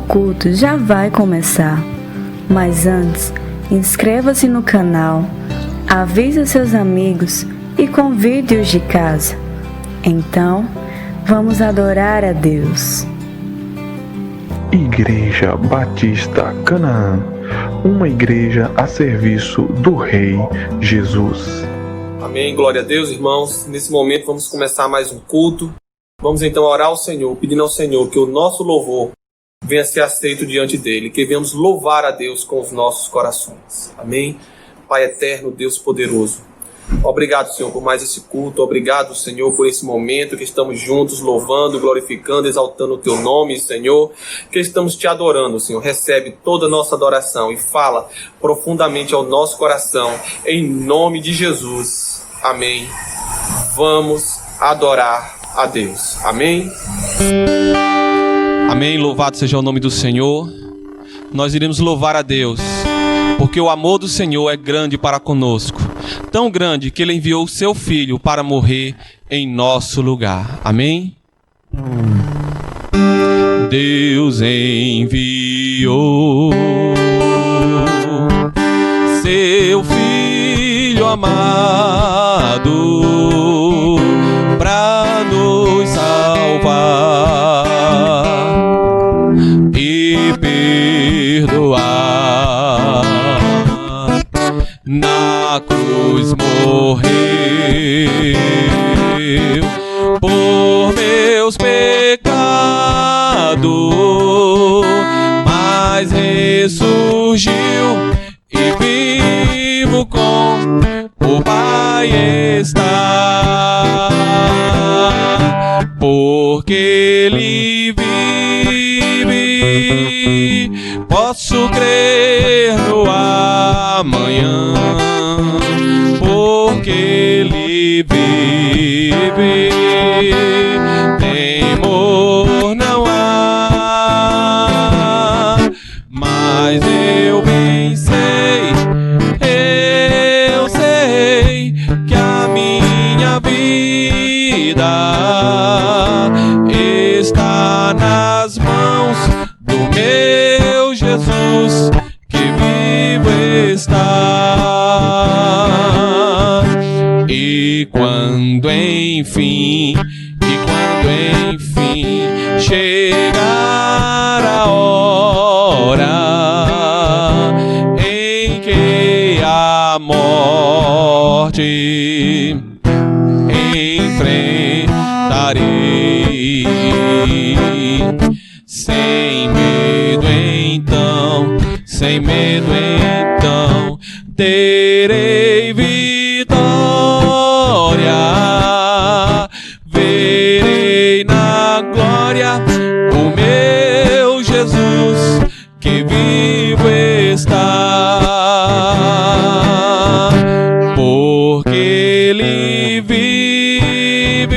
culto já vai começar. Mas antes, inscreva-se no canal, avise seus amigos e convide-os de casa. Então, vamos adorar a Deus. Igreja Batista Canaã, uma igreja a serviço do Rei Jesus. Amém, glória a Deus, irmãos. Nesse momento vamos começar mais um culto. Vamos então orar ao Senhor, pedindo ao Senhor que o nosso louvor venha ser aceito diante dele, que venhamos louvar a Deus com os nossos corações. Amém? Pai eterno, Deus poderoso, obrigado, Senhor, por mais esse culto. Obrigado, Senhor, por esse momento que estamos juntos, louvando, glorificando, exaltando o Teu nome, Senhor, que estamos Te adorando, Senhor. Recebe toda a nossa adoração e fala profundamente ao nosso coração, em nome de Jesus. Amém. Vamos adorar a Deus. Amém. Amém. Louvado seja o nome do Senhor. Nós iremos louvar a Deus, porque o amor do Senhor é grande para conosco, tão grande que Ele enviou o Seu Filho para morrer em nosso lugar. Amém? Deus enviou Seu Filho amado para nos salvar e perdoar. Na cruz morreu por meus pecados, mas ressurgiu e vivo com o Pai está. Porque Ele vive, posso crer no amanhã. Porque Ele vive, temor não há. Mas eu bem sei que a minha vida está nas mãos do meu Jesus, que vivo está. E quando enfim chegar a hora em que a morte enfrentarei, sem medo então terei vitória, verei na glória o meu Jesus, que vivo está. Porque Ele vive,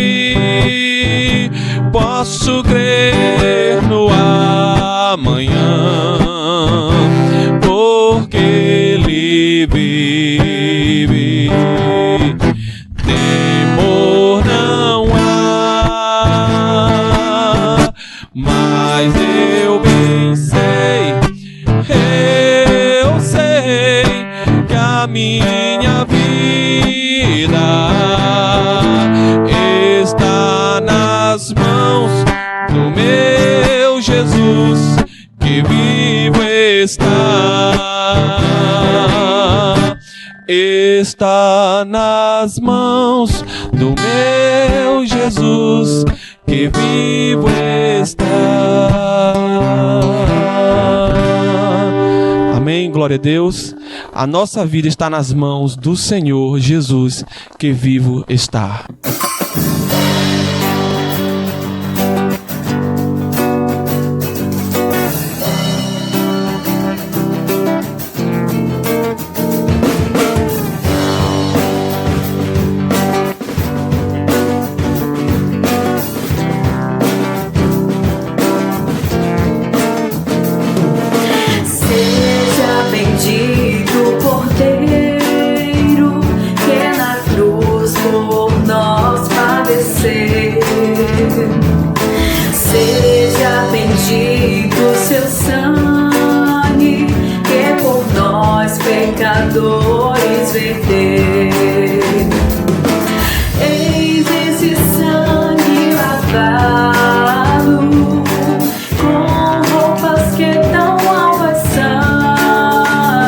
posso crer no amanhã. Porque Ele vive, temor não há. Mas eu bem sei que a minha vida está nas mãos do meu Jesus, que vivo está. Está nas mãos do meu Jesus, que vivo está. Amém, glória a Deus. A nossa vida está nas mãos do Senhor Jesus, que vivo está. Seja bendito. seu sangue que por nós pecadores verteu. Eis esse sangue lavado com roupas que tão alvas são.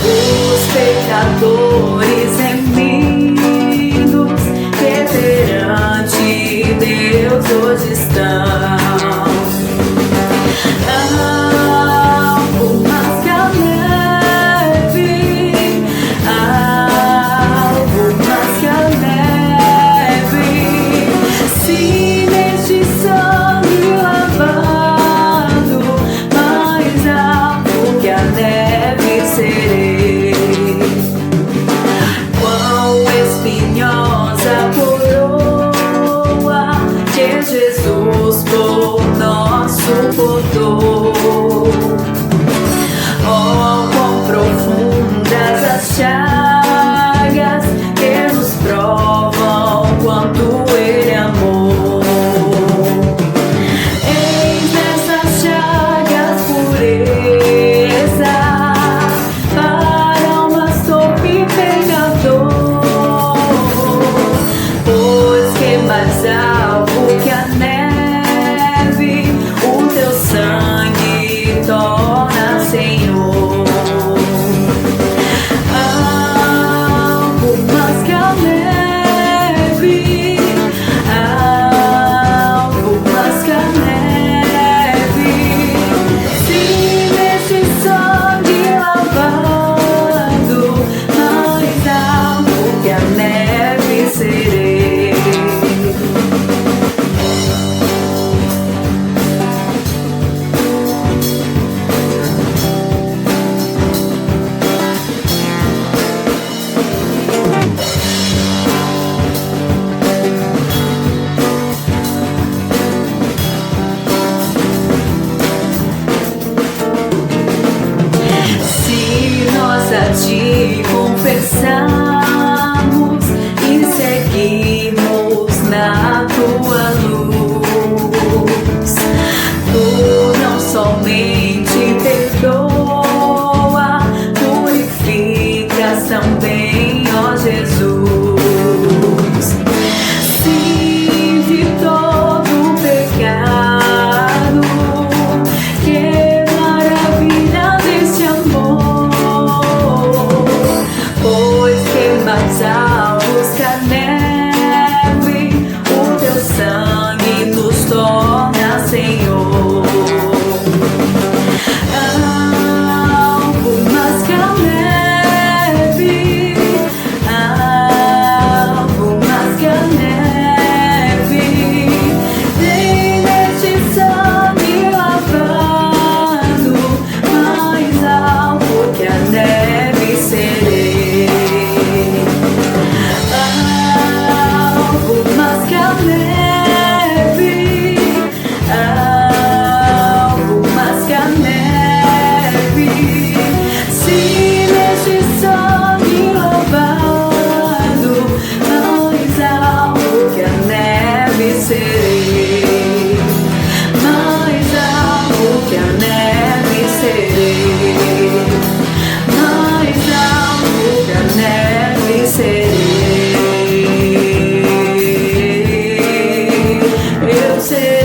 Os pecadores remidos que perante Deus hoje estão. Jesus por nós suportou. Oh, quão profundas as chagas que nos provam quanto Ele amou. Eis nessas chagas pureza para almas torpe e pecador, pois que mais alvo que a neve o teu sangue torna, Senhor. Algo mais que a neve, algo mais que a neve. Se neste sangue lavado, mais alvo que a neve serei. Te confessarmos e seguirmos na tua luz, tu não somente perdoa, purificas também, ó Jesus. Sim, de todo pecado, que maravilha deste amor. Pois que mais alvos que a neve, o teu sangue nos torna, Senhor. Algo mais que a neve, algo mais que a neve. Vem neste sangue lavado, mais alvo que a neve serei. Algo mais que a neve, algo mais que a neve. Se neste sangue lavado, mais alvo que a neve serei. Mais alvo que a neve serei. Mais alvo que a neve serei. Eu serei.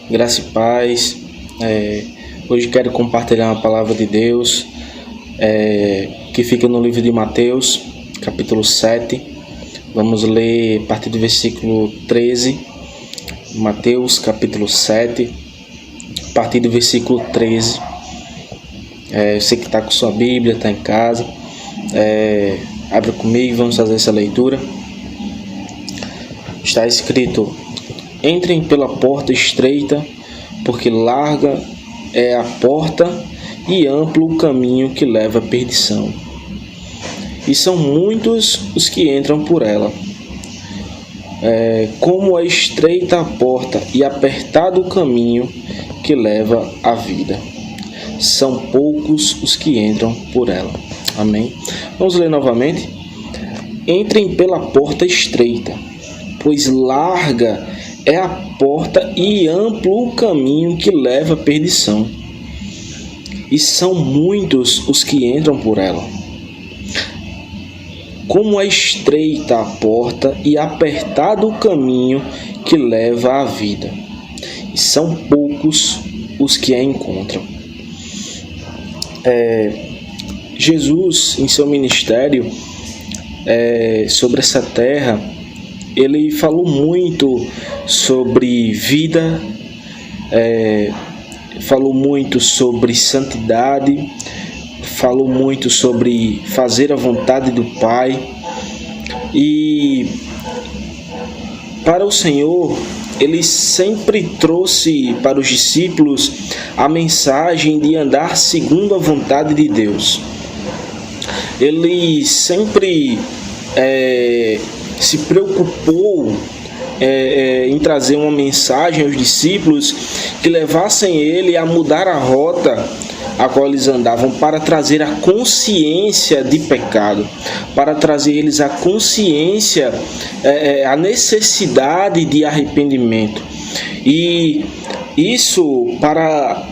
Graça e paz. Hoje quero compartilhar uma palavra de Deus que fica no livro de Mateus, capítulo 7. Vamos ler a partir do versículo 13. Mateus, capítulo 7, a partir do versículo 13. Você que está com sua Bíblia, está em casa, abre comigo e vamos fazer essa leitura. Está escrito: entrem pela porta estreita, porque larga é a porta e amplo o caminho que leva à perdição, e são muitos os que entram por ela. Como é estreita a porta e apertado o caminho que leva à vida, são poucos os que entram por ela. Amém? Vamos ler novamente. Entrem pela porta estreita, pois larga é a porta e amplo o caminho que leva à perdição, e são muitos os que entram por ela. Como é estreita a porta e apertado o caminho que leva à vida, e são poucos os que a encontram. Jesus, em seu ministério sobre essa terra, ele falou muito sobre vida, falou muito sobre santidade, falou muito sobre fazer a vontade do Pai. E para o Senhor, ele sempre trouxe para os discípulos a mensagem de andar segundo a vontade de Deus. Ele sempre se preocupou em trazer uma mensagem aos discípulos que levassem ele a mudar a rota a qual eles andavam, para trazer a consciência de pecado, para trazer eles a consciência, a necessidade de arrependimento. E isso, para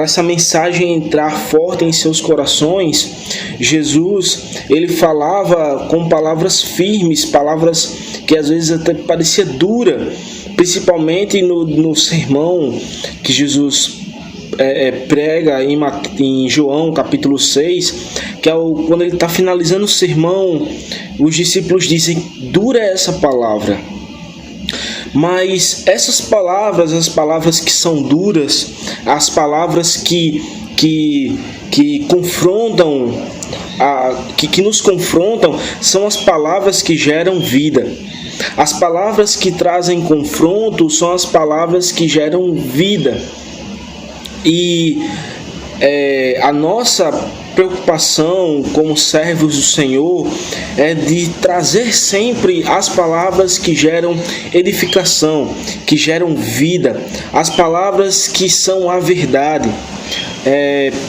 essa mensagem entrar forte em seus corações, Jesus, ele falava com palavras firmes, palavras que às vezes até parecia dura, principalmente no sermão que Jesus prega em João capítulo 6, que é quando ele está finalizando o sermão, os discípulos dizem: dura é essa palavra. Mas essas palavras, as palavras que são duras, as palavras que confrontam, que nos confrontam, são as palavras que geram vida. As palavras que trazem confronto são as palavras que geram vida. E a nossa preocupação como servos do Senhor é de trazer sempre as palavras que geram edificação, que geram vida, as palavras que são a verdade.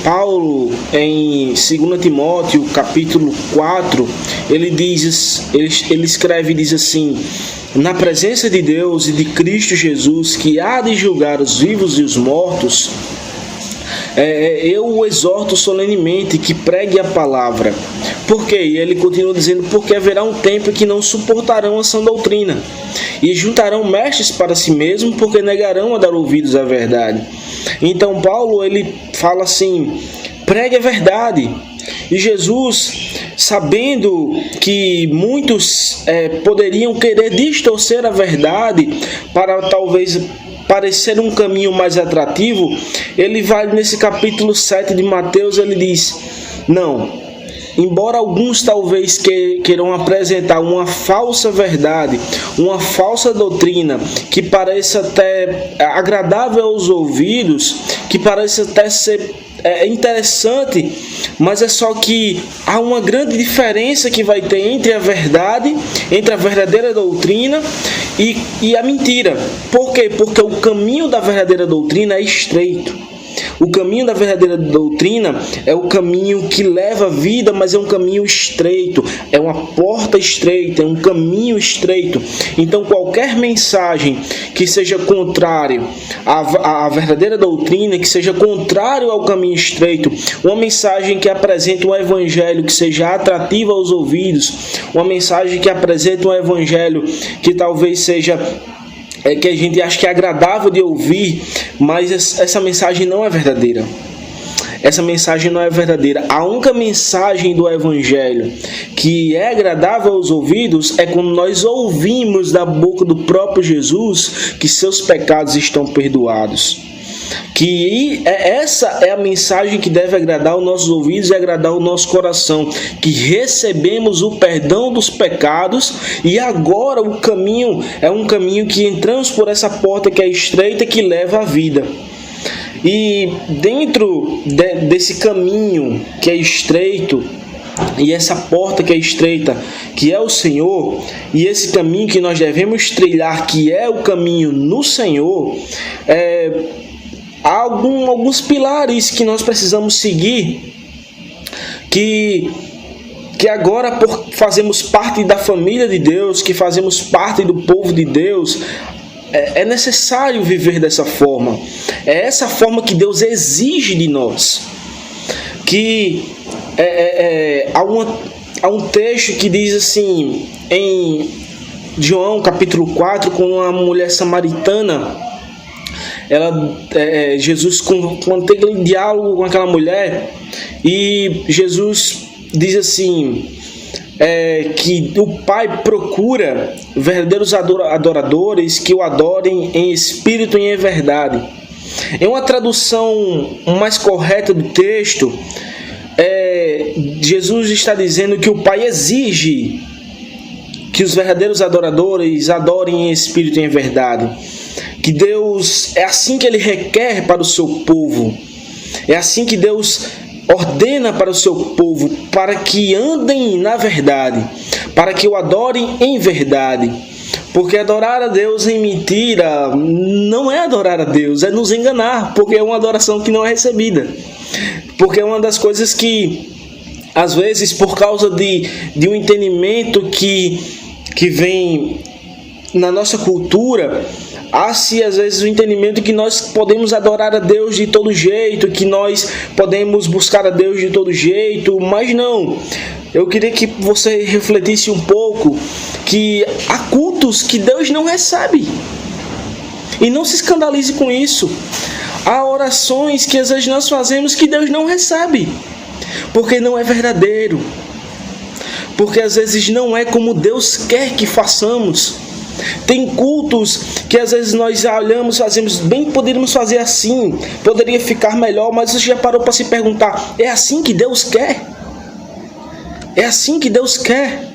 Paulo, em 2 Timóteo capítulo 4, ele escreve e diz assim: na presença de Deus e de Cristo Jesus, que há de julgar os vivos e os mortos, eu o exorto solenemente que pregue a palavra. Por quê? E ele continua dizendo: porque haverá um tempo em que não suportarão a sã doutrina, e juntarão mestres para si mesmos, porque negarão a dar ouvidos à verdade. Então Paulo, ele fala assim: pregue a verdade. E Jesus, sabendo que muitos poderiam querer distorcer a verdade para talvez parecer um caminho mais atrativo, ele vai nesse capítulo 7 de Mateus, ele diz: não, embora alguns talvez queiram apresentar uma falsa verdade, uma falsa doutrina, que pareça até agradável aos ouvidos, que pareça até ser interessante, mas é só que há uma grande diferença que vai ter entre a verdade, entre a verdadeira doutrina e a mentira. Por quê? Porque o caminho da verdadeira doutrina é estreito. O caminho da verdadeira doutrina é o caminho que leva à vida, mas é um caminho estreito, é uma porta estreita, é um caminho estreito. Então qualquer mensagem que seja contrário à verdadeira doutrina, que seja contrário ao caminho estreito, uma mensagem que apresente um evangelho que seja atrativo aos ouvidos, uma mensagem que apresente um evangelho que talvez seja que a gente acha que é agradável de ouvir, mas essa mensagem não é verdadeira. Essa mensagem não é verdadeira. A única mensagem do Evangelho que é agradável aos ouvidos é quando nós ouvimos da boca do próprio Jesus que seus pecados estão perdoados. Que essa é a mensagem que deve agradar os nossos ouvidos e agradar o nosso coração, que recebemos o perdão dos pecados e agora o caminho é um caminho que entramos por essa porta que é estreita, que leva à vida. E dentro desse caminho que é estreito, e essa porta que é estreita, que é o Senhor, e esse caminho que nós devemos trilhar, que é o caminho no Senhor, há alguns pilares que nós precisamos seguir, que agora, por fazermos parte da família de Deus, que fazemos parte do povo de Deus, é necessário viver dessa forma. É essa forma que Deus exige de nós. Que há um texto que diz assim, em João capítulo 4, com uma mulher samaritana, Jesus quando tem aquele diálogo com aquela mulher, e Jesus diz assim, que o Pai procura verdadeiros adoradores que o adorem em espírito e em verdade. Em uma tradução mais correta do texto, Jesus está dizendo que o Pai exige que os verdadeiros adoradores adorem em espírito e em verdade. Que Deus, é assim que Ele requer para o seu povo. É assim que Deus ordena para o seu povo, para que andem na verdade, para que o adorem em verdade. Porque adorar a Deus em mentira não é adorar a Deus, é nos enganar, porque é uma adoração que não é recebida. Porque é uma das coisas que, às vezes, por causa de um entendimento que vem na nossa cultura, há-se às vezes o entendimento que nós podemos adorar a Deus de todo jeito, que nós podemos buscar a Deus de todo jeito, mas não. Eu queria que você refletisse um pouco que há cultos que Deus não recebe. E não se escandalize com isso. Há orações que às vezes nós fazemos que Deus não recebe, porque não é verdadeiro. Porque às vezes não é como Deus quer que façamos. Tem cultos que às vezes nós olhamos, fazemos, bem poderíamos fazer assim, poderia ficar melhor, mas você já parou para se perguntar, é assim que Deus quer? É assim que Deus quer?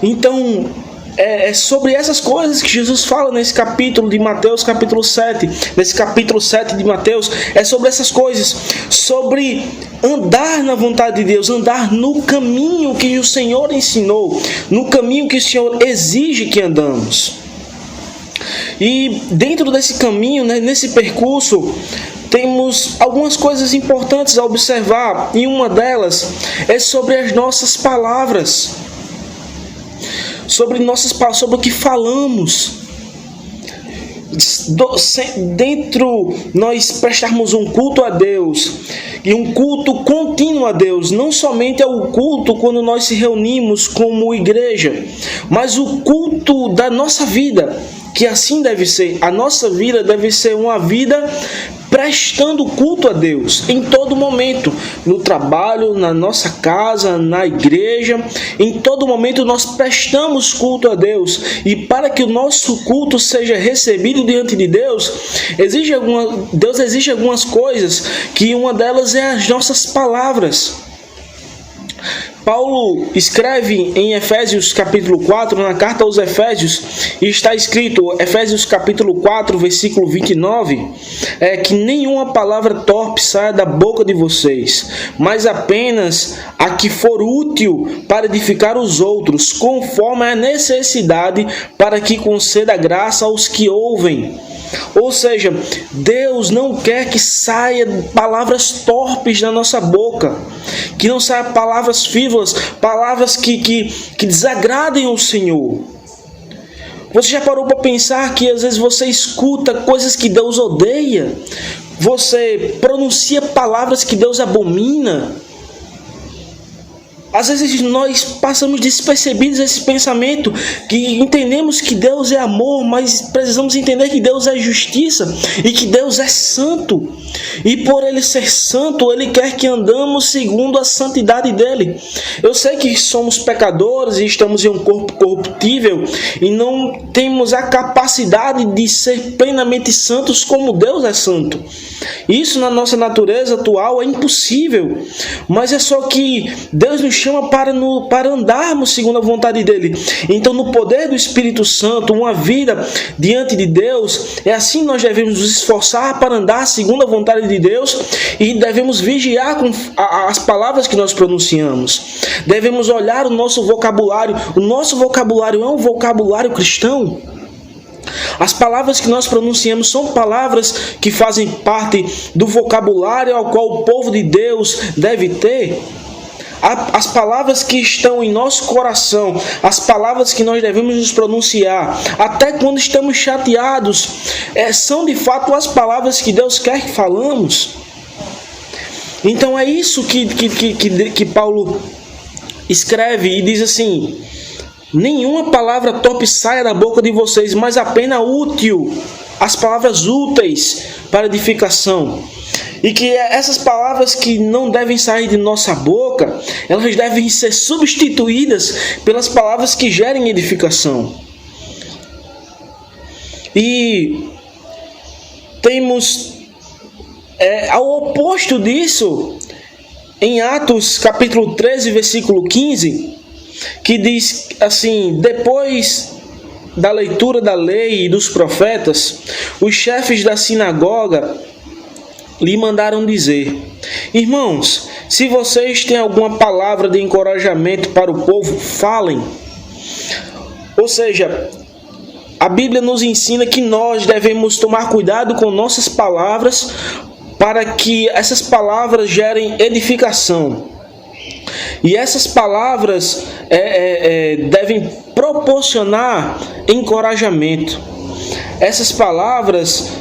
Então, é sobre essas coisas que Jesus fala nesse capítulo de Mateus, capítulo 7. Nesse capítulo 7 de Mateus, é sobre essas coisas. Sobre andar na vontade de Deus, andar no caminho que o Senhor ensinou, no caminho que o Senhor exige que andamos. E dentro desse caminho, né, nesse percurso, temos algumas coisas importantes a observar. E uma delas é sobre as nossas palavras. Sobre o que falamos. Dentro nós prestarmos um culto a Deus, e um culto contínuo a Deus, não somente é o culto quando nós se reunimos como igreja, mas o culto da nossa vida, que assim deve ser. A nossa vida deve ser uma vida prestando culto a Deus em todo momento, no trabalho, na nossa casa, na igreja, em todo momento nós prestamos culto a Deus. E para que o nosso culto seja recebido diante de Deus, Deus exige algumas coisas, que uma delas é as nossas palavras. Paulo escreve em Efésios capítulo 4, na carta aos Efésios, e está escrito, Efésios capítulo 4, versículo 29, que nenhuma palavra torpe saia da boca de vocês, mas apenas a que for útil para edificar os outros, conforme a necessidade, para que conceda graça aos que ouvem. Ou seja, Deus não quer que saia palavras torpes da nossa boca, que não saia palavras frívolas, palavras que desagradem ao Senhor. Você já parou para pensar que às vezes você escuta coisas que Deus odeia? Você pronuncia palavras que Deus abomina? Às vezes nós passamos despercebidos esse pensamento, que entendemos que Deus é amor, mas precisamos entender que Deus é justiça e que Deus é santo. E por Ele ser santo, Ele quer que andamos segundo a santidade dEle. Eu sei que somos pecadores e estamos em um corpo corruptível e não temos a capacidade de ser plenamente santos como Deus é santo. Isso na nossa natureza atual é impossível, mas é só que Deus nos chama para andarmos segundo a vontade dEle. Então, no poder do Espírito Santo, uma vida diante de Deus, é assim nós devemos nos esforçar para andar segundo a vontade de Deus, e devemos vigiar com as palavras que nós pronunciamos. Devemos olhar o nosso vocabulário. O nosso vocabulário é um vocabulário cristão. As palavras que nós pronunciamos são palavras que fazem parte do vocabulário ao qual o povo de Deus deve ter. As palavras que estão em nosso coração, as palavras que nós devemos nos pronunciar, até quando estamos chateados, são de fato as palavras que Deus quer que falamos. Então é isso que Paulo escreve e diz assim: nenhuma palavra torpe saia da boca de vocês, mas apenas útil, as palavras úteis para edificação. E que essas palavras que não devem sair de nossa boca, elas devem ser substituídas pelas palavras que gerem edificação. E temos ao oposto disso, em Atos capítulo 13, versículo 15, que diz assim: depois da leitura da lei e dos profetas, os chefes da sinagoga lhe mandaram dizer: irmãos, se vocês têm alguma palavra de encorajamento para o povo, falem. Ou seja, a Bíblia nos ensina que nós devemos tomar cuidado com nossas palavras, para que essas palavras gerem edificação. E essas palavras devem proporcionar encorajamento. Essas palavras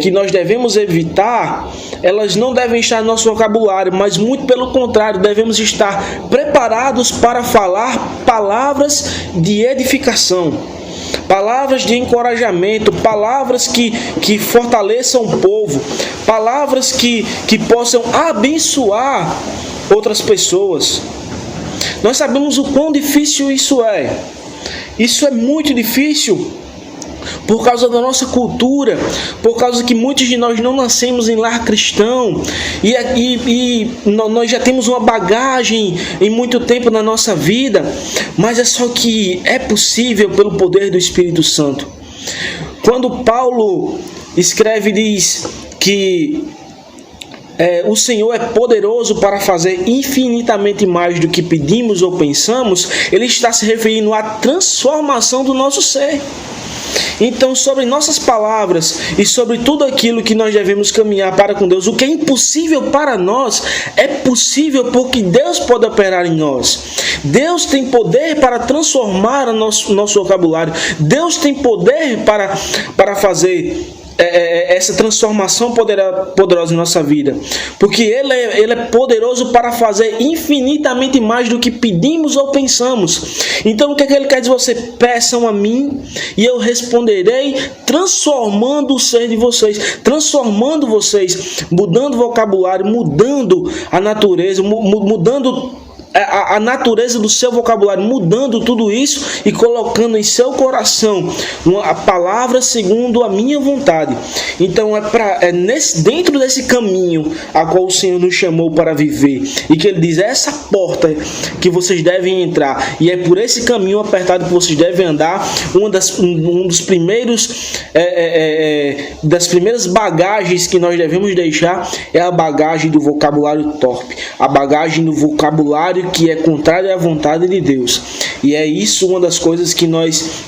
que nós devemos evitar, elas não devem estar no nosso vocabulário, mas muito pelo contrário, devemos estar preparados para falar palavras de edificação. palavras de encorajamento, palavras que fortaleçam o povo, palavras que possam abençoar outras pessoas. Nós sabemos o quão difícil isso é. Isso é muito difícil por causa da nossa cultura, por causa que muitos de nós não nascemos em lar cristão e nós já temos uma bagagem em muito tempo na nossa vida, mas é só que é possível pelo poder do Espírito Santo. Quando Paulo escreve, diz que o Senhor é poderoso para fazer infinitamente mais do que pedimos ou pensamos, ele está se referindo à transformação do nosso ser. Então, sobre nossas palavras e sobre tudo aquilo que nós devemos caminhar para com Deus, o que é impossível para nós é possível porque Deus pode operar em nós. Deus tem poder para transformar o nosso vocabulário. Deus tem poder para fazer essa transformação poderosa em nossa vida, porque Ele é poderoso para fazer infinitamente mais do que pedimos ou pensamos. Então o que é que Ele quer dizer? Você peçam a mim e eu responderei, transformando o ser de vocês, transformando vocês, mudando o vocabulário, mudando a natureza, mudando a natureza do seu vocabulário, mudando tudo isso e colocando em seu coração a palavra segundo a minha vontade. Então dentro desse caminho a qual o Senhor nos chamou para viver, e que Ele diz, é essa porta que vocês devem entrar, e é por esse caminho apertado que vocês devem andar. Das primeiras bagagens que nós devemos deixar é a bagagem do vocabulário torpe, a bagagem do vocabulário que é contrário à vontade de Deus. E é isso uma das coisas que nós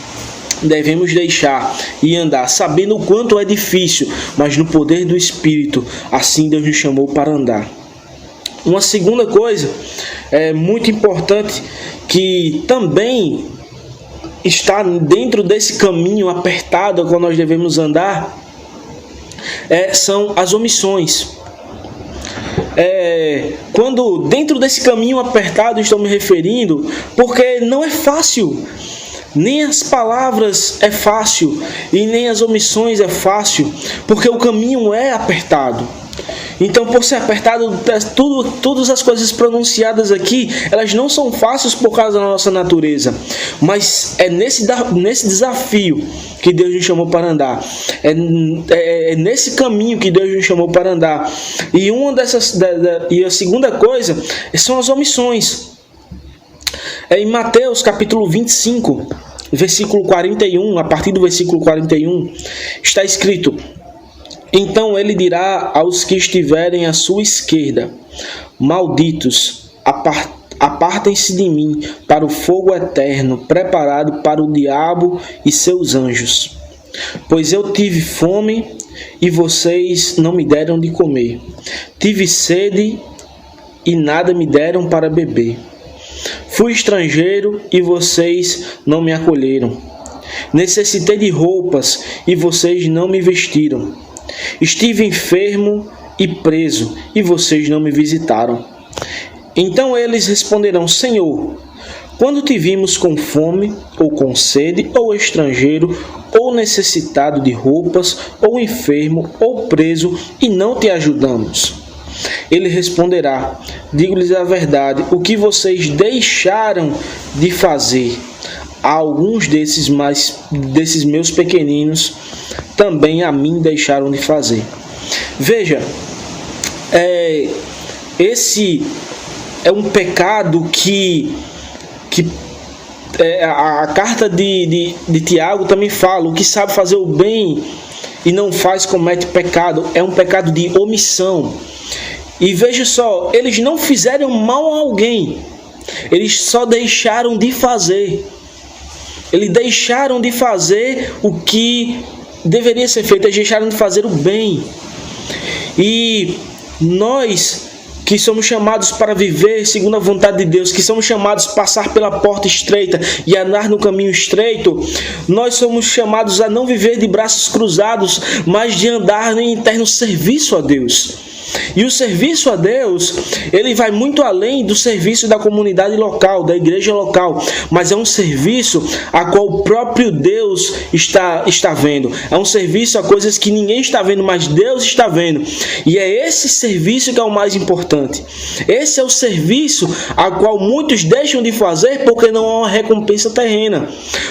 devemos deixar e andar, sabendo o quanto é difícil, mas no poder do Espírito, assim Deus nos chamou para andar. Uma segunda coisa muito importante, que também está dentro desse caminho apertado ao qual nós devemos andar, são as omissões. Quando dentro desse caminho apertado estou me referindo, porque não é fácil, nem as palavras é fácil e nem as omissões é fácil, porque o caminho é apertado. Então, por ser apertado, todas as coisas pronunciadas aqui, elas não são fáceis por causa da nossa natureza, mas é nesse desafio que Deus nos chamou para andar, é nesse caminho que Deus nos chamou para andar. E e a segunda coisa são as omissões. Em Mateus capítulo 25, versículo 41, a partir do versículo 41, está escrito: então ele dirá aos que estiverem à sua esquerda: malditos, apartem-se de mim para o fogo eterno, preparado para o diabo e seus anjos. Pois eu tive fome e vocês não me deram de comer. Tive sede e nada me deram para beber. Fui estrangeiro e vocês não me acolheram. Necessitei de roupas e vocês não me vestiram. Estive enfermo e preso e vocês não me visitaram. Então eles responderão: Senhor, quando te vimos com fome, ou com sede, ou estrangeiro, ou necessitado de roupas, ou enfermo, ou preso, e não te ajudamos? Ele responderá: digo-lhes a verdade, o que vocês deixaram de fazer a alguns desses meus pequeninos, também a mim deixaram de fazer. Veja, esse é um pecado que a carta de Tiago também fala: o que sabe fazer o bem e não faz, comete pecado. É um pecado de omissão. E veja só, eles não fizeram mal a alguém, eles só deixaram de fazer. Eles deixaram de fazer o que deveria ser feito, eles deixaram de fazer o bem. E nós que somos chamados para viver segundo a vontade de Deus, que somos chamados a passar pela porta estreita e andar no caminho estreito, nós somos chamados a não viver de braços cruzados, mas de andar em eterno serviço a Deus. E o serviço a Deus, ele vai muito além do serviço da comunidade local, da igreja local, mas é um serviço a qual o próprio Deus está vendo. É um serviço a coisas que ninguém está vendo, mas Deus está vendo. E é esse serviço que é o mais importante. Esse é o serviço a qual muitos deixam de fazer porque não há uma recompensa terrena.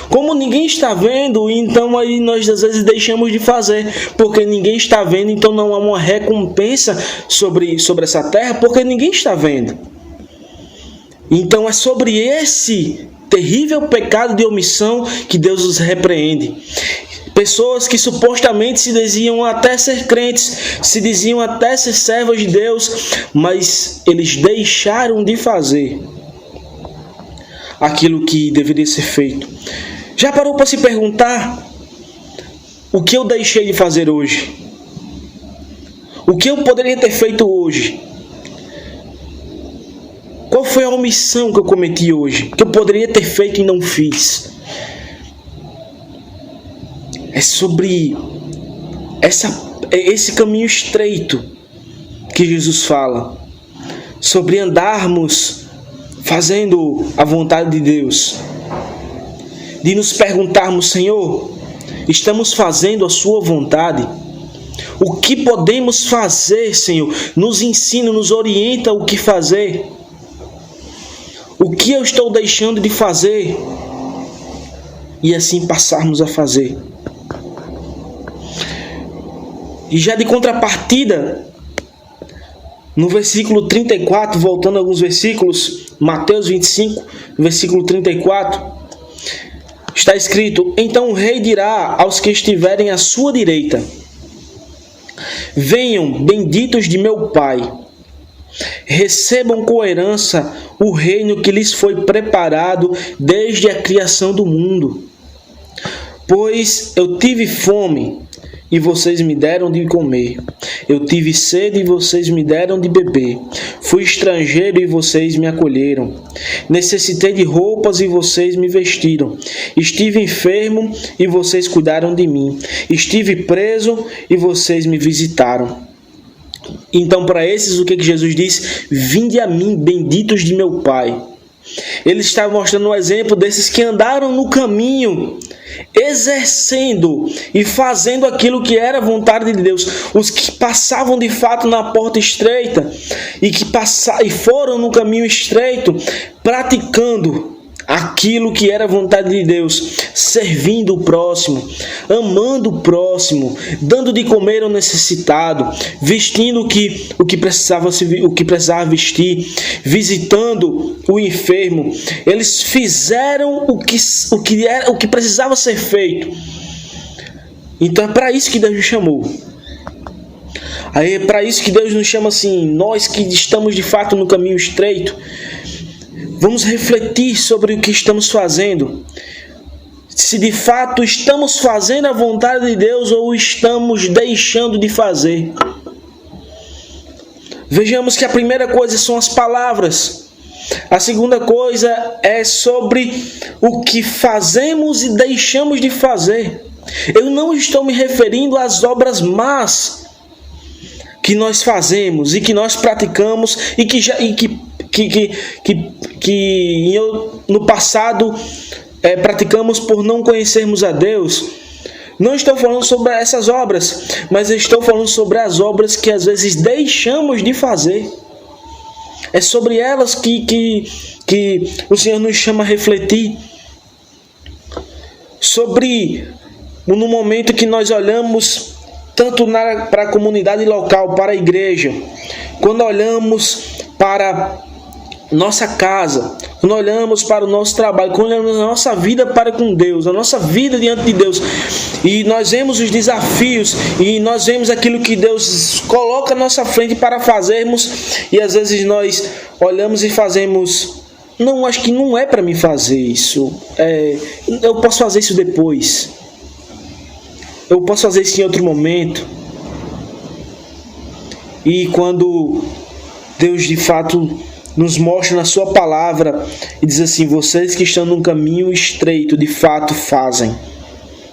Como ninguém está vendo, então aí nós às vezes deixamos de fazer, porque ninguém está vendo, então não há uma recompensa sobre essa terra, porque ninguém está vendo. Então é sobre esse terrível pecado de omissão que Deus os repreende. Pessoas que supostamente se diziam até ser crentes, se diziam até ser servos de Deus, mas eles deixaram de fazer aquilo que deveria ser feito. Já parou para se perguntar o que eu deixei de fazer hoje? O que eu poderia ter feito hoje? Qual foi a omissão que eu cometi hoje? Que eu poderia ter feito e não fiz? É sobre esse caminho estreito que Jesus fala. Sobre andarmos fazendo a vontade de Deus. De nos perguntarmos, Senhor, estamos fazendo a sua vontade? O que podemos fazer, Senhor? Nos ensina, nos orienta o que fazer. O que eu estou deixando de fazer? E assim passarmos a fazer. E já de contrapartida, no versículo 34, voltando a alguns versículos, Mateus 25, versículo 34, está escrito: então o rei dirá aos que estiverem à sua direita: venham, benditos de meu Pai, recebam com herança o reino que lhes foi preparado desde a criação do mundo. Pois eu tive fome, e vocês me deram de comer. Eu tive sede, e vocês me deram de beber. Fui estrangeiro, e vocês me acolheram. Necessitei de roupas, e vocês me vestiram. Estive enfermo, e vocês cuidaram de mim. Estive preso, e vocês me visitaram. Então, para esses, o que Jesus diz? Vinde a mim, benditos de meu Pai. Ele está mostrando um exemplo desses que andaram no caminho, exercendo e fazendo aquilo que era a vontade de Deus. Os que passavam de fato na porta estreita e foram no caminho estreito, praticando aquilo que era a vontade de Deus, servindo o próximo, amando o próximo, dando de comer ao necessitado, vestindo o que precisava vestir, visitando o enfermo. Eles fizeram o que precisava ser feito. Então é para isso que Deus nos chamou. Aí é para isso que Deus nos chama assim, nós que estamos de fato no caminho estreito. Vamos refletir sobre o que estamos fazendo. Se de fato estamos fazendo a vontade de Deus ou estamos deixando de fazer. Vejamos que a primeira coisa são as palavras. A segunda coisa é sobre o que fazemos e deixamos de fazer. Eu não estou me referindo às obras más que nós fazemos e que nós praticamos e que no passado praticamos por não conhecermos a Deus. Não estou falando sobre essas obras, mas estou falando sobre as obras que às vezes deixamos de fazer. É sobre elas que o Senhor nos chama a refletir. Sobre no momento que nós olhamos tanto para a comunidade local, para a igreja, quando olhamos para nossa casa, quando olhamos para o nosso trabalho, quando olhamos a nossa vida para com Deus, a nossa vida diante de Deus, e nós vemos os desafios, e nós vemos aquilo que Deus coloca à nossa frente para fazermos, e às vezes nós olhamos e fazemos, não, acho que não é para mim fazer isso, eu posso fazer isso depois, eu posso fazer isso em outro momento. E quando Deus de fato nos mostra na sua palavra e diz assim: vocês que estão num caminho estreito, de fato fazem.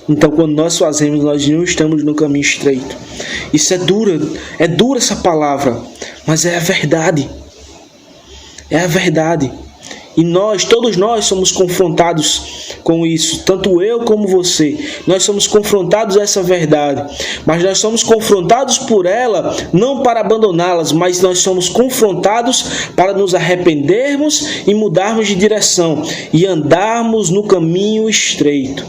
Então, quando nós fazemos, nós não estamos no caminho estreito. Isso é dura essa palavra, mas é a verdade. É a verdade. E todos nós somos confrontados com isso, tanto eu como você. Nós somos confrontados a essa verdade, mas nós somos confrontados por ela, não para abandoná-las, mas nós somos confrontados para nos arrependermos e mudarmos de direção e andarmos no caminho estreito.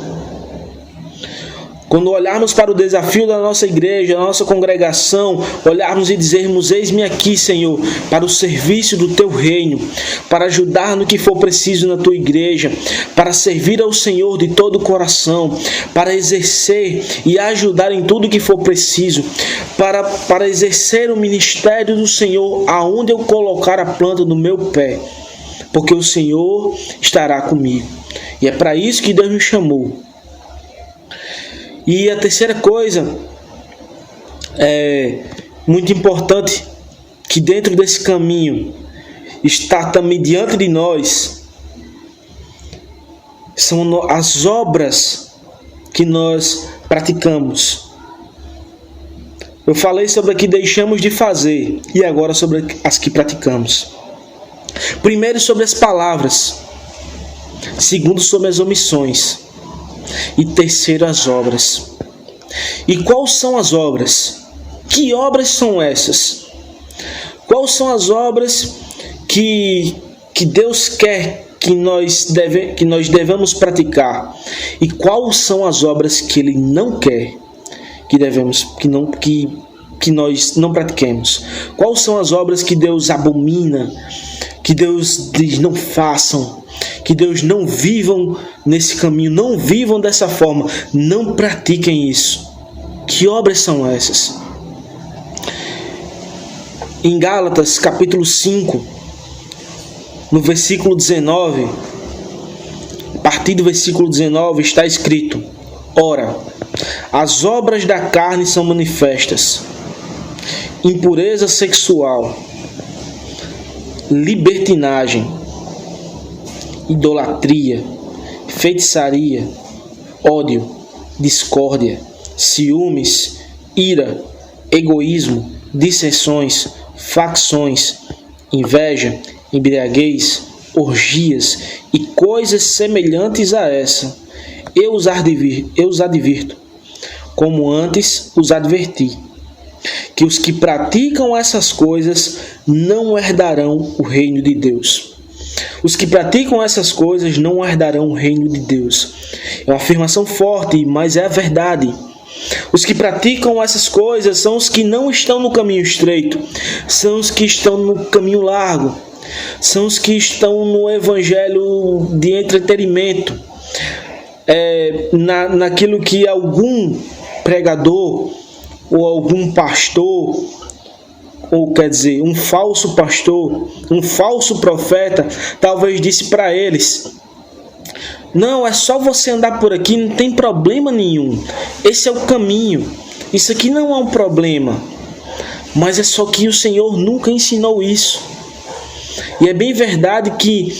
Quando olharmos para o desafio da nossa igreja, da nossa congregação, olharmos e dizermos: eis-me aqui, Senhor, para o serviço do Teu reino, para ajudar no que for preciso na Tua igreja, para servir ao Senhor de todo o coração, para exercer e ajudar em tudo que for preciso, para exercer o ministério do Senhor aonde eu colocar a planta do meu pé, porque o Senhor estará comigo. E é para isso que Deus me chamou. E a terceira coisa muito importante, que dentro desse caminho está também diante de nós, são as obras que nós praticamos. Eu falei sobre a que deixamos de fazer e agora sobre as que praticamos. Primeiro, sobre as palavras. Segundo, sobre as omissões. E terceiro, as obras. E quais são as obras? Que obras são essas? Quais são as obras que Deus quer que nós devemos praticar? E quais são as obras que Ele não quer que nós não pratiquemos? Quais são as obras que Deus abomina, que Deus diz não façam? Que Deus não vivam nesse caminho, não vivam dessa forma, não pratiquem isso. Que obras são essas? Em Gálatas capítulo 5, no versículo 19, a partir do versículo 19 está escrito: ora, as obras da carne são manifestas: impureza sexual, libertinagem, idolatria, feitiçaria, ódio, discórdia, ciúmes, ira, egoísmo, dissensões, facções, inveja, embriaguez, orgias e coisas semelhantes a essa. Eu os advirto, como antes os adverti, que os que praticam essas coisas não herdarão o reino de Deus. Os que praticam essas coisas não herdarão o reino de Deus. É uma afirmação forte, mas é a verdade. Os que praticam essas coisas são os que não estão no caminho estreito, são os que estão no caminho largo, são os que estão no evangelho de entretenimento, naquilo que algum pregador ou algum pastor, ou quer dizer, um falso pastor, um falso profeta, talvez disse para eles: não, é só você andar por aqui, não tem problema nenhum. Esse é o caminho. Isso aqui não é um problema. Mas é só que o Senhor nunca ensinou isso. E é bem verdade que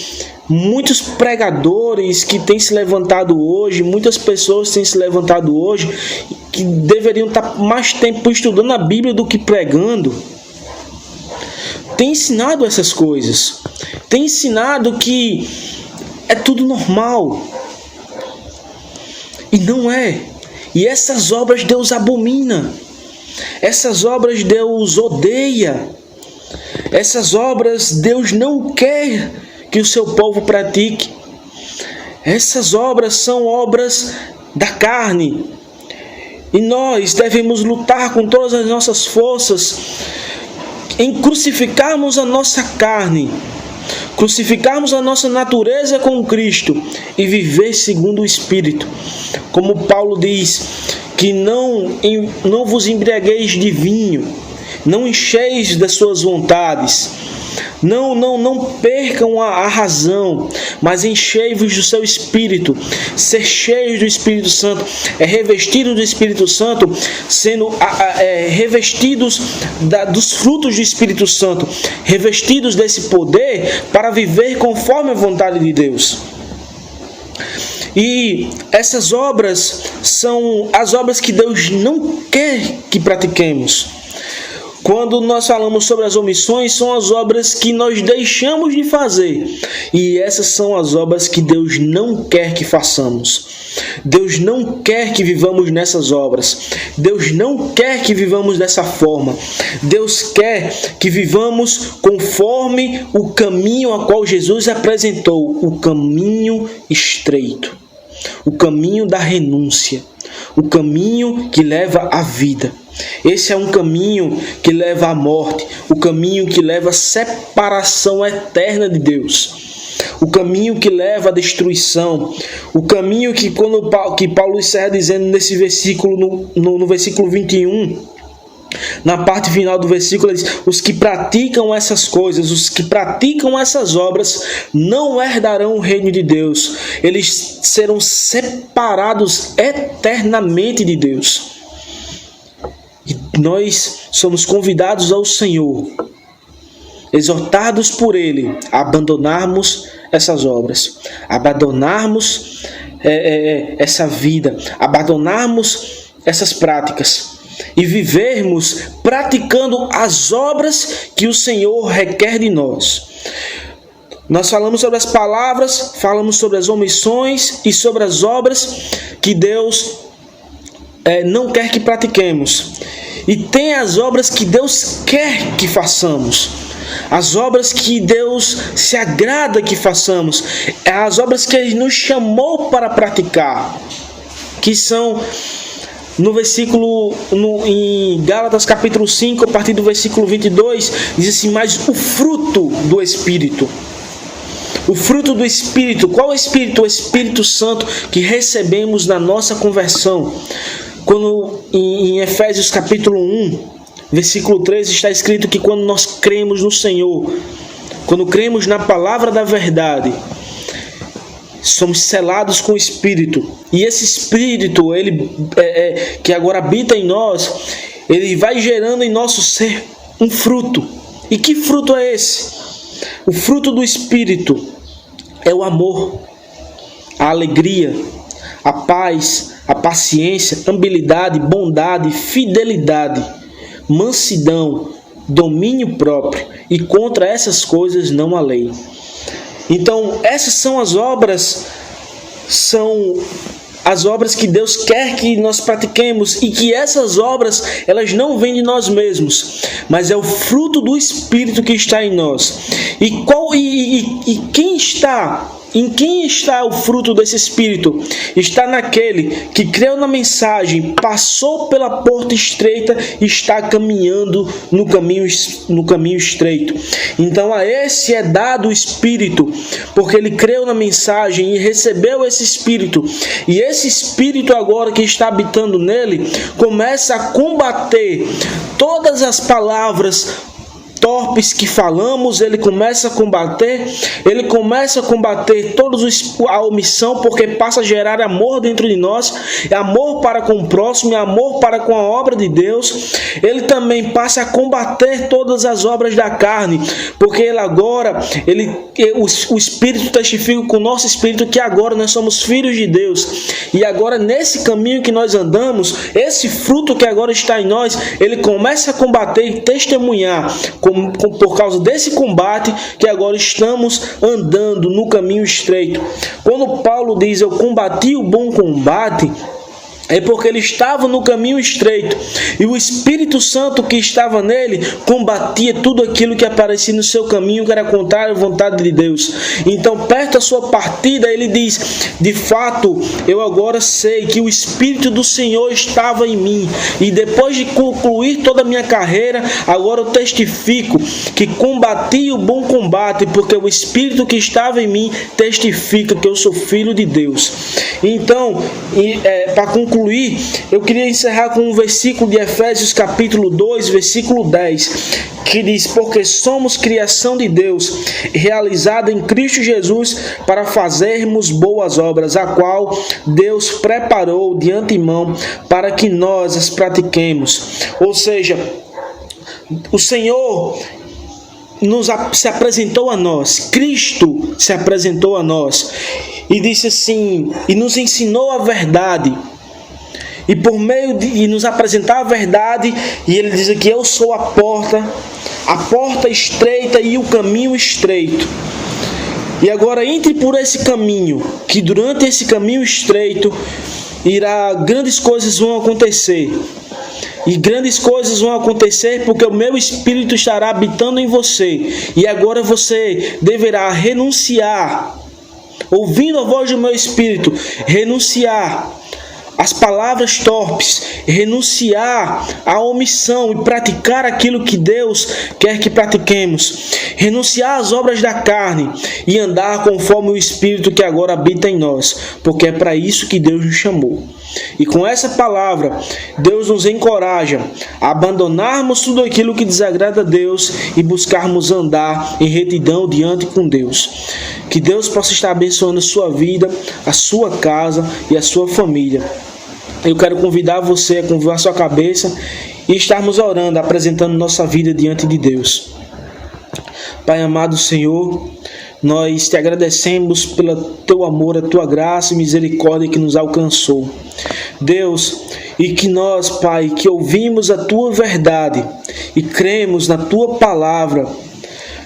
muitos pregadores que têm se levantado hoje, muitas pessoas têm se levantado hoje, que deveriam estar mais tempo estudando a Bíblia do que pregando, têm ensinado essas coisas. Têm ensinado que é tudo normal. E não é. E essas obras Deus abomina. Essas obras Deus odeia. Essas obras Deus não quer que o seu povo pratique. Essas obras são obras da carne. E nós devemos lutar com todas as nossas forças em crucificarmos a nossa carne, crucificarmos a nossa natureza com Cristo e viver segundo o Espírito. Como Paulo diz, que não vos embriagueis de vinho, não encheis das suas vontades, não percam a razão, mas enchei-vos do seu Espírito. Ser cheios do Espírito Santo é revestido do Espírito Santo, sendo revestidos dos frutos do Espírito Santo, revestidos desse poder para viver conforme a vontade de Deus. E essas obras são as obras que Deus não quer que pratiquemos. Quando nós falamos sobre as omissões, são as obras que nós deixamos de fazer. E essas são as obras que Deus não quer que façamos. Deus não quer que vivamos nessas obras. Deus não quer que vivamos dessa forma. Deus quer que vivamos conforme o caminho a qual Jesus apresentou, o caminho estreito, o caminho da renúncia, o caminho que leva à vida. Esse é um caminho que leva à morte, o caminho que leva à separação eterna de Deus, o caminho que leva à destruição, o caminho que Paulo encerra dizendo nesse versículo, no versículo 21, na parte final do versículo, ele diz: os que praticam essas coisas, os que praticam essas obras, não herdarão o reino de Deus. Eles serão separados eternamente de Deus. E nós somos convidados ao Senhor, exortados por Ele, a abandonarmos essas obras, abandonarmos essa vida, abandonarmos essas práticas e vivermos praticando as obras que o Senhor requer de nós. Nós falamos sobre as palavras, falamos sobre as omissões e sobre as obras que Deus não quer que pratiquemos. E tem as obras que Deus quer que façamos, as obras que Deus se agrada que façamos, as obras que Ele nos chamou para praticar, que são em Gálatas capítulo 5, a partir do versículo 22, diz assim: mas o fruto do Espírito. O fruto do Espírito, qual Espírito? O Espírito Santo que recebemos na nossa conversão. Quando em Efésios capítulo 1, versículo 3, está escrito que quando nós cremos no Senhor, quando cremos na palavra da verdade, somos selados com o Espírito. E esse Espírito, ele que agora habita em nós, ele vai gerando em nosso ser um fruto. E que fruto é esse? O fruto do Espírito é o amor, a alegria, a paz, a paciência, amabilidade, bondade, fidelidade, mansidão, domínio próprio. E contra essas coisas não há lei. Então, essas são as obras que Deus quer que nós pratiquemos, e que essas obras, elas não vêm de nós mesmos, mas é o fruto do Espírito que está em nós. Em quem está o fruto desse Espírito? Está naquele que creu na mensagem, passou pela porta estreita e está caminhando no caminho estreito. Então a esse é dado o Espírito, porque ele creu na mensagem e recebeu esse Espírito. E esse Espírito agora que está habitando nele, começa a combater todas as palavras torpes que falamos. Ele começa a combater a omissão, porque passa a gerar amor dentro de nós, amor para com o próximo, amor para com a obra de Deus. Ele também passa a combater todas as obras da carne, porque o Espírito testifica com o nosso Espírito que agora nós somos filhos de Deus. E agora, nesse caminho que nós andamos, esse fruto que agora está em nós, ele começa a combater e testemunhar por causa desse combate, que agora estamos andando no caminho estreito. Quando Paulo diz: eu combati o bom combate, é porque ele estava no caminho estreito, e o Espírito Santo que estava nele combatia tudo aquilo que aparecia no seu caminho, que era contrário à vontade de Deus. Então, perto da sua partida, ele diz: de fato, eu agora sei que o Espírito do Senhor estava em mim, e depois de concluir toda a minha carreira, agora eu testifico que combati o bom combate, porque o Espírito que estava em mim testifica que eu sou filho de Deus. Então, para concluir, eu queria encerrar com um versículo de Efésios capítulo 2, versículo 10, que diz: porque somos criação de Deus, realizada em Cristo Jesus, para fazermos boas obras, a qual Deus preparou de antemão para que nós as pratiquemos. Ou seja, o Senhor, se apresentou a nós, Cristo se apresentou a nós e disse assim, e nos ensinou a verdade, e por meio de nos apresentar a verdade, e ele diz aqui, eu sou a porta estreita e o caminho estreito. E agora entre por esse caminho, que durante esse caminho estreito grandes coisas vão acontecer. E grandes coisas vão acontecer porque o meu Espírito estará habitando em você. E agora você deverá renunciar, ouvindo a voz do meu Espírito, renunciar às palavras torpes, renunciar à omissão e praticar aquilo que Deus quer que pratiquemos, renunciar às obras da carne e andar conforme o Espírito que agora habita em nós, porque é para isso que Deus nos chamou. E com essa palavra, Deus nos encoraja a abandonarmos tudo aquilo que desagrada a Deus e buscarmos andar em retidão diante com Deus. Que Deus possa estar abençoando a sua vida, a sua casa e a sua família. Eu quero convidar você a curvar sua cabeça e estarmos orando, apresentando nossa vida diante de Deus. Pai amado Senhor, nós te agradecemos pelo teu amor, a tua graça e misericórdia que nos alcançou. Deus, e que nós, Pai, que ouvimos a tua verdade e cremos na tua palavra,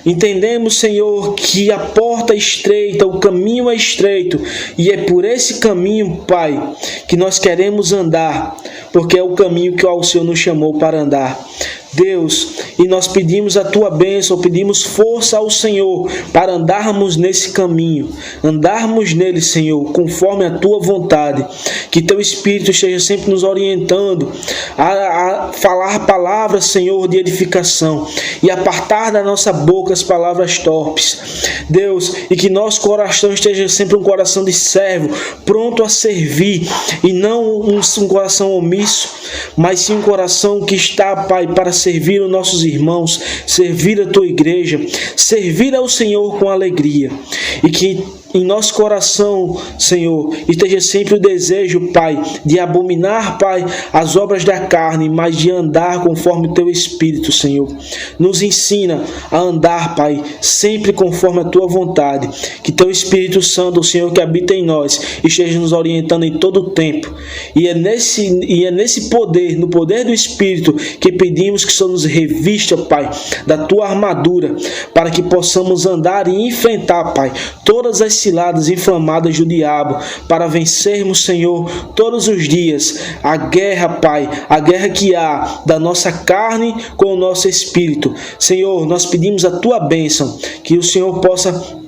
entendemos, Senhor, que a porta é estreita, o caminho é estreito, e é por esse caminho, Pai, que nós queremos andar, porque é o caminho que o Senhor nos chamou para andar. Deus, e nós pedimos a tua bênção, pedimos força ao Senhor para andarmos nesse caminho, andarmos nele, Senhor, conforme a tua vontade. Que teu Espírito esteja sempre nos orientando a falar palavras, Senhor, de edificação e apartar da nossa boca as palavras torpes. Deus, e que nosso coração esteja sempre um coração de servo, pronto a servir, e não um coração omisso, mas sim um coração que está, Pai, para servir os nossos irmãos, servir a tua igreja, servir ao Senhor com alegria. E que em nosso coração, Senhor, esteja sempre o desejo, Pai, de abominar, Pai, as obras da carne, mas de andar conforme o teu Espírito, Senhor. Nos ensina a andar, Pai, sempre conforme a tua vontade. Que teu Espírito Santo, o Senhor que habita em nós, esteja nos orientando em todo o tempo. E é nesse poder, no poder do Espírito, que pedimos que o Senhor nos revista, Pai, da tua armadura, para que possamos andar e enfrentar, Pai, todas as ciladas inflamadas do diabo, para vencermos, Senhor, todos os dias a guerra, Pai, a guerra que há da nossa carne com o nosso espírito. Senhor, nós pedimos a tua bênção, que o Senhor possa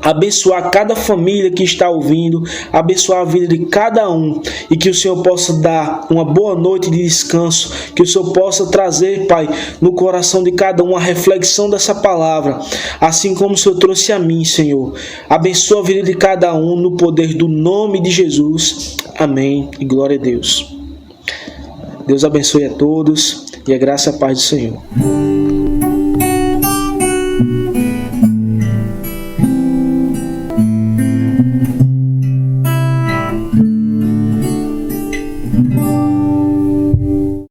abençoar cada família que está ouvindo, abençoar a vida de cada um, e que o Senhor possa dar uma boa noite de descanso, que o Senhor possa trazer, Pai, no coração de cada um a reflexão dessa palavra, assim como o Senhor trouxe a mim, Senhor. Abençoa a vida de cada um no poder do nome de Jesus. Amém e glória a Deus. Deus abençoe a todos e a graça e a paz do Senhor.